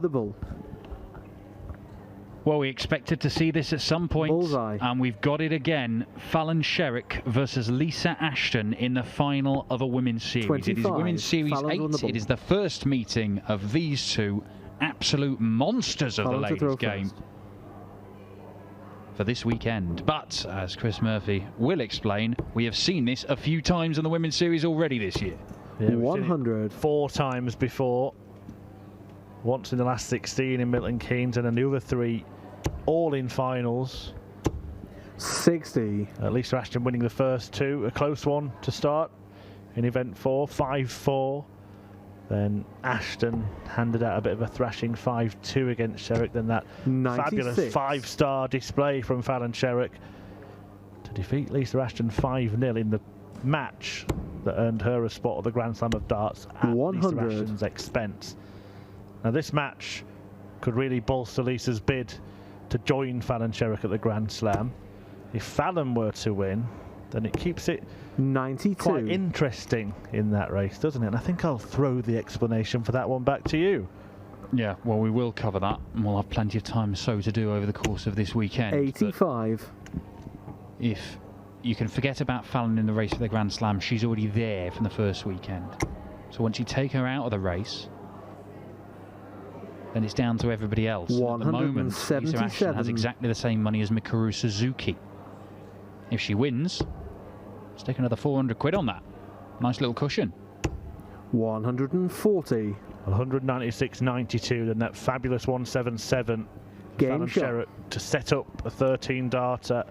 The bull. Well, we expected to see this at some point, Bullseye. and we've got it again. Fallon Sherrock versus Lisa Ashton in the final of a women's series. It is Women's Series 8. It is the first meeting of these two absolute monsters of the ladies' game for this weekend. But, as Chris Murphy will explain, we have seen this a few times in the Women's Series already this year. Yeah, 100. 4 times before. Once in the last 16 in Milton Keynes, and then the other 3 all in finals. 60. Lisa Ashton winning the first 2, a close one to start in event 4, 5-4. Then Ashton handed out a bit of a thrashing 5-2 against Sherrock. Then that 96. fabulous 5-star display from Fallon Sherrock to defeat Lisa Ashton 5-0 in the match that earned her a spot at the Grand Slam of Darts at 100. Lisa Ashton's expense. Now this match could really bolster Lisa's bid to join Fallon Sherrock at the Grand Slam. If Fallon were to win, then it keeps it 92. quite interesting in that race, doesn't it? And I think I'll throw the explanation for that one back to you. Yeah, well, we will cover that, and we'll have plenty of time so to do over the course of this weekend. 85. But if you can forget about Fallon in the race for the Grand Slam, she's already there from the first weekend. So once you take her out of the race, then it's down to everybody else. At the moment, Lisa Ashton has exactly the same money as Mikuru Suzuki. If she wins, let's take another 400 quid on that. Nice little cushion. 140. 196.92, then that fabulous 177. Fallon Sherrock to set up a 13-darter,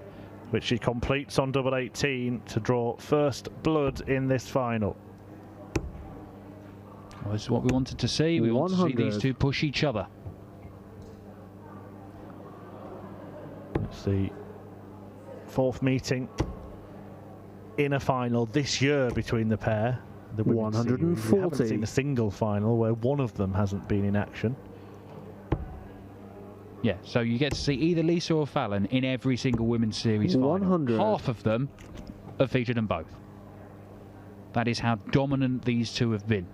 which she completes on double 18 to draw first blood in this final. Well, this is what we wanted to see. We want to see these two push each other. It's the 4th meeting in a final this year between the pair. The 140. We haven't seen a single final where one of them hasn't been in action. Yeah, so you get to see either Lisa or Fallon in every single Women's Series final. 100. Half of them have featured them both. That is how dominant these two have been.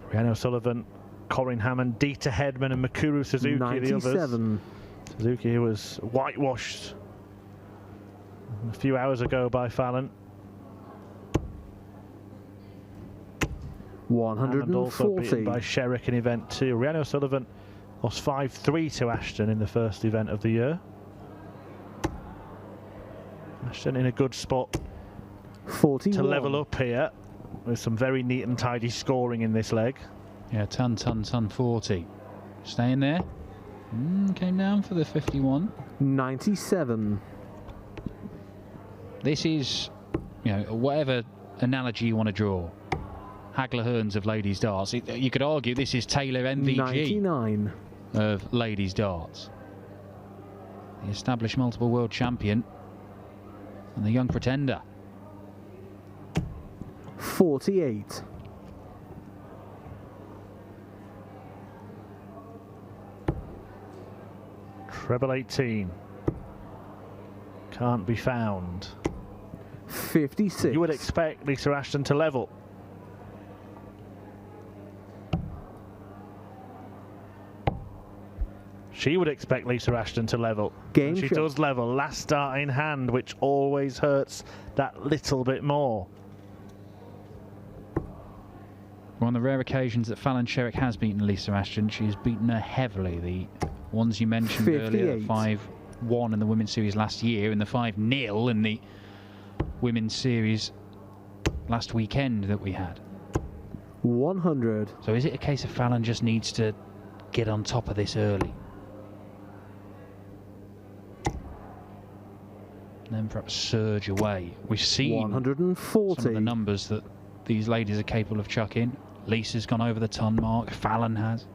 Rhiannon O'Sullivan, Corinne Hammond, Dita Hedman and Mikuru Suzuki 97. the others. Suzuki was whitewashed a few hours ago by Fallon. 140. And also beaten by Sherrock in event 2. Rhiannon O'Sullivan lost 5-3 to Ashton in the first event of the year. Ashton in a good spot 41. to level up here with some very neat and tidy scoring in this leg. Yeah, ton 40. Staying there. Came down for the 51. 97. This is, you know, whatever analogy you want to draw. Hagler Hearns of ladies darts. You could argue this is Taylor MVG 99. of ladies darts. The established multiple world champion and the young pretender. 48. Treble 18. Can't be found. 56. You would expect Lisa Ashton to level. She would expect Lisa Ashton to level. She does level. Last start in hand, which always hurts that little bit more. On the rare occasions that Fallon Sherrock has beaten Lisa Ashton, she has beaten her heavily. The ones you mentioned 58. earlier, 5-1 in the Women's Series last year, and the 5-0 in the Women's Series last weekend that we had. 100. So is it a case of Fallon just needs to get on top of this early? And then perhaps surge away. We've seen 140. some of the numbers that these ladies are capable of chucking. Lisa's gone over the ton mark. Fallon has.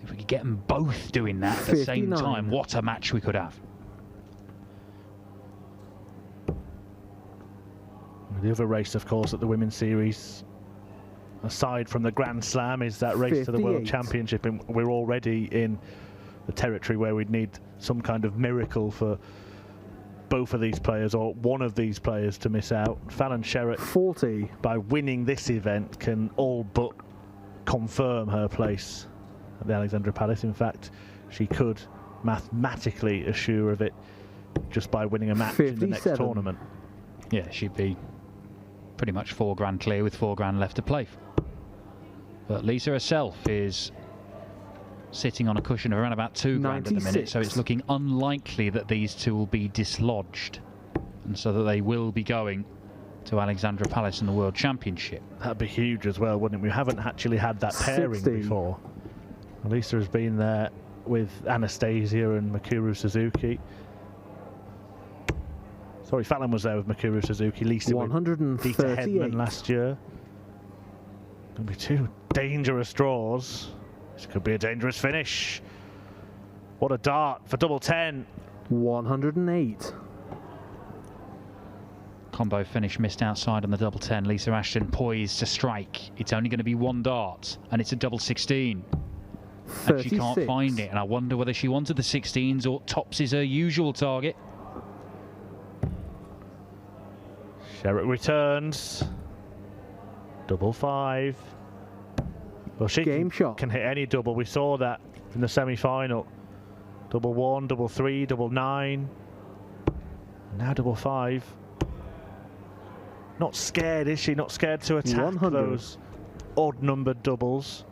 If we could get them both doing that at the same time, what a match we could have. The other race, of course, at the Women's Series, aside from the Grand Slam, is that race to the World Championship. And we're already in the territory where we'd need some kind of miracle for both of these players or one of these players to miss out. Fallon Sherrock, 40, by winning this event, can all but confirm her place at the Alexandra Palace. In fact, she could mathematically assure of it just by winning a match 57. in the next tournament. Yeah, she'd be pretty much £4 clear with £4 left to play for. But Lisa herself is sitting on a cushion of around about £2 at the minute, so it's looking unlikely that these two will be dislodged, and so that they will be going to Alexandra Palace in the World Championship. That'd be huge as well, wouldn't it? We haven't actually had that pairing 60. before. Lisa has been there with Anastasia and Mikuru Suzuki. Sorry, Fallon was there with Mikuru Suzuki. Lisa with Dieter Hedman last year. Going to be two dangerous draws. This could be a dangerous finish. What a dart for double 10. 108. Combo finish missed outside on the double 10. Lisa Ashton poised to strike. It's only going to be one dart, and it's a double 16. 36. And she can't find it, and I wonder whether she wanted the 16s or tops is her usual target. Sherrock returns. Double 5. Well, she can hit any double. We saw that in the semi-final. Double 1, double 3, double 9. Now double 5. Not scared, is she? Not scared to attack 100. Those odd-numbered doubles.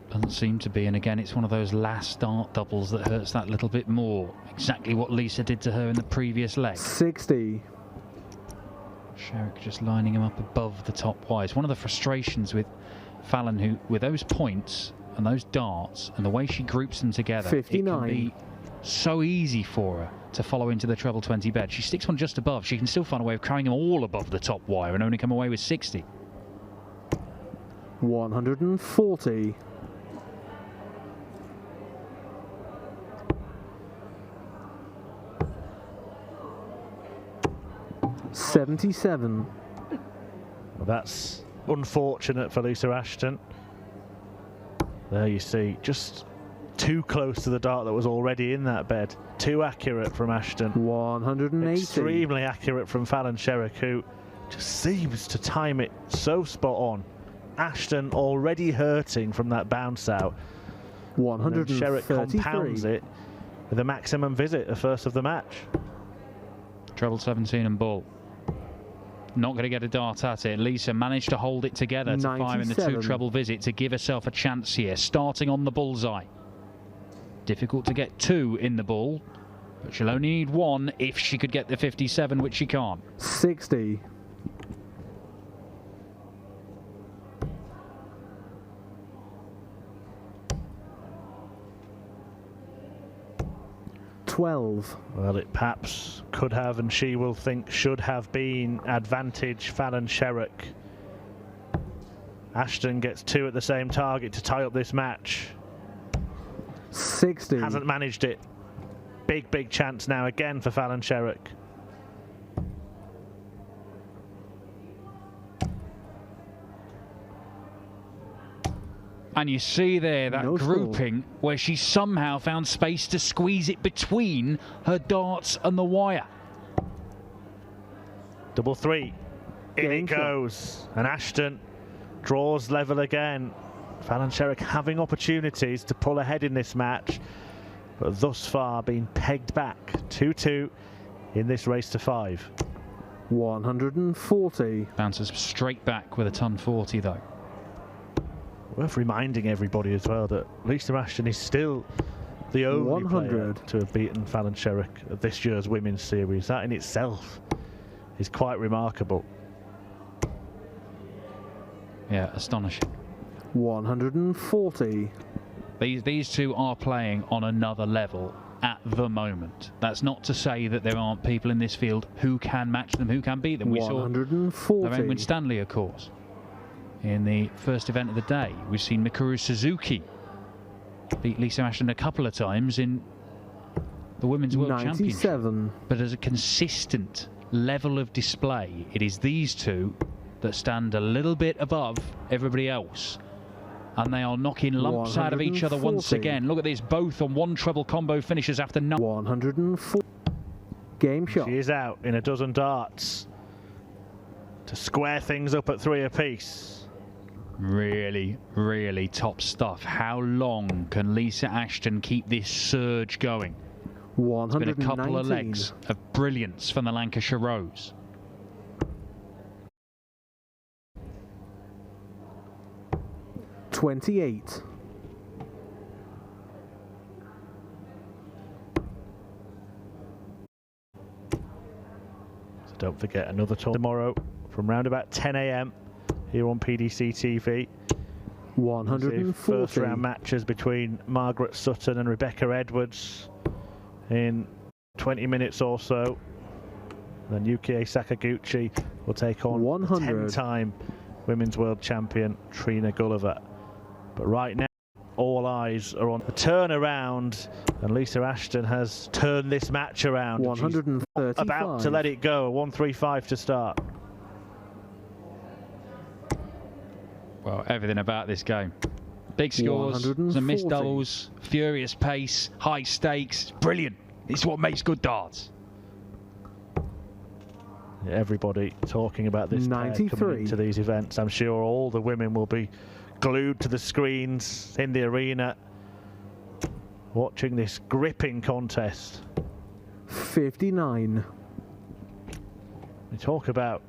Doesn't seem to be, and again, it's one of those last dart doubles that hurts that little bit more. Exactly what Lisa did to her in the previous leg. 60. Sherrock just lining him up above the top wires. One of the frustrations with Fallon, who with those points and those darts and the way she groups them together, 59. it can be so easy for her to follow into the treble 20 bed. She sticks one just above. She can still find a way of carrying them all above the top wire and only come away with 60. 140. 77. Well, that's unfortunate for Lisa Ashton. There you see, just too close to the dart that was already in that bed. Too accurate from Ashton. 180. Extremely accurate from Fallon Sherrock, who just seems to time it so spot on. Ashton already hurting from that bounce out. 133. Sherrock compounds it with a maximum visit, the first of the match. Treble 17 and ball. Not going to get a dart at it. Lisa managed to hold it together to fire in the two treble visit to give herself a chance here, starting on the bullseye. Difficult to get 2 in the ball, but she'll only need 1 if she could get the 57, which she can't. 60. 12. Well, it perhaps could have, and she will think should have been, advantage Fallon Sherrock. Ashton gets 2 at the same target to tie up this match. 60. Hasn't managed it. Big chance now again for Fallon Sherrock. And you see there that grouping where she somehow found space to squeeze it between her darts and the wire. Double 3. In it goes. And Ashton draws level again. Fallon Sherrock having opportunities to pull ahead in this match, but thus far being pegged back 2-2 in this race to 5. 140. Bounces straight back with a ton 40 though. Worth reminding everybody as well that Lisa Ashton is still the only player to have beaten Fallon Sherrock at this year's Women's Series. That in itself is quite remarkable. Yeah, astonishing. 140. These two are playing on another level at the moment. That's not to say that there aren't people in this field who can match them, who can beat them. We saw Lorraine Winstanley, of course, in the first event of the day. We've seen Mikuru Suzuki beat Lisa Ashton a couple of times in the Women's World Championship. But as a consistent level of display, it is these two that stand a little bit above everybody else. And they are knocking lumps out of each other once again. Look at this, both on one treble combo finishes after 104. Game shot. She is out in a dozen darts to square things up at 3 apiece. Really, really top stuff. How long can Lisa Ashton keep this surge going? It's been a couple of legs of brilliance from the Lancashire Rose. $28. So don't forget, another tour tomorrow from round about 10 AM here on PDC TV. 140. First round matches between Margaret Sutton and Rebecca Edwards in 20 minutes or so. Then Yukie Sakaguchi will take on 10-time Women's World Champion Trina Gulliver. But right now, all eyes are on the turnaround, and Lisa Ashton has turned this match around. 135. About to let it go. 135 to start. Well, everything about this game. Big scores, some missed doubles, furious pace, high stakes. Brilliant. It's what makes good darts. Everybody talking about this coming into these events. I'm sure all the women will be glued to the screens in the arena watching this gripping contest. 59. We talk about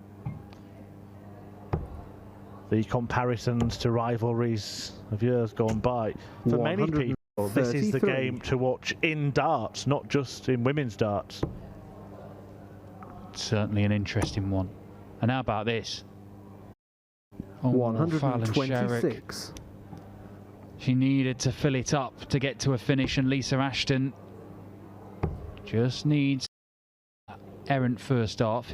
the comparisons to rivalries of years gone by. For many people, this is the game to watch in darts, not just in women's darts. Certainly an interesting one. And how about this? Oh, 126. She needed to fill it up to get to a finish, and Lisa Ashton just needs errant first start.